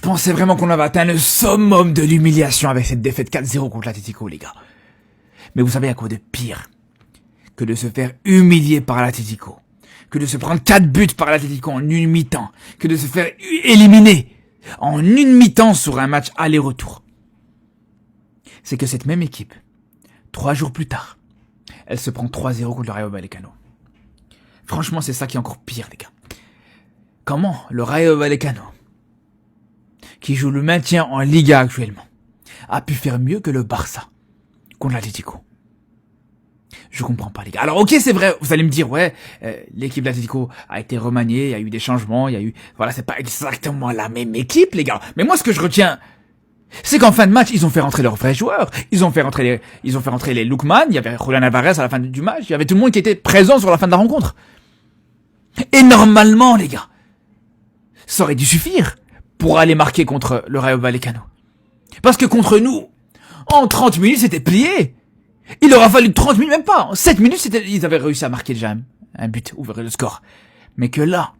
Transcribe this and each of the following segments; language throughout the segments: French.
pensais vraiment qu'on avait atteint le summum de l'humiliation avec cette défaite 4-0 contre l'Atlético, les gars. Mais vous savez à quoi de pire que de se faire humilier par l'Atlético, que de se prendre 4 buts par l'Atlético en une mi-temps, que de se faire éliminer en une mi-temps sur un match aller-retour. C'est que cette même équipe, 3 jours plus tard, elle se prend 3-0 contre le Rayo Vallecano. Franchement, c'est ça qui est encore pire, les gars. Comment le Rayo Vallecano, qui joue le maintien en Liga actuellement, a pu faire mieux que le Barça contre l'Atlético? Je comprends pas, les gars. Alors ok, c'est vrai, vous allez me dire, ouais, l'équipe d'Atlético a été remaniée, il y a eu des changements, il y a eu... Voilà, c'est pas exactement la même équipe, les gars. Mais moi, ce que je retiens, c'est qu'en fin de match, ils ont fait rentrer leurs vrais joueurs. Ils ont fait rentrer les Lookman, il y avait Julian Alvarez à la fin du match, il y avait tout le monde qui était présent sur la fin de la rencontre. Et normalement, les gars, ça aurait dû suffire pour aller marquer contre le Rayo Vallecano. Parce que contre nous, en 30 minutes, c'était plié. Il aura fallu 30 minutes, même pas. En 7 minutes, ils avaient réussi à marquer déjà un but, ouvrir le score. Mais que là,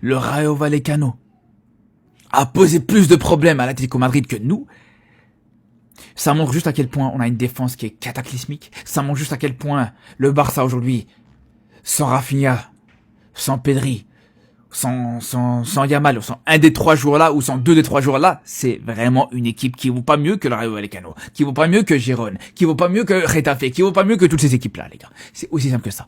le Rayo Vallecano a posé plus de problèmes à l'Atlético Madrid que nous. Ça montre juste à quel point on a une défense qui est cataclysmique. Ça montre juste à quel point le Barça aujourd'hui, sans Rafinha, sans Pedri, sans Yamal, sans un des 3 joueurs là, ou sans 2 des 3 joueurs là, c'est vraiment une équipe qui vaut pas mieux que le Rayo Vallecano, qui vaut pas mieux que Girona, qui vaut pas mieux que Getafe, qui vaut pas mieux que toutes ces équipes là, les gars. C'est aussi simple que ça.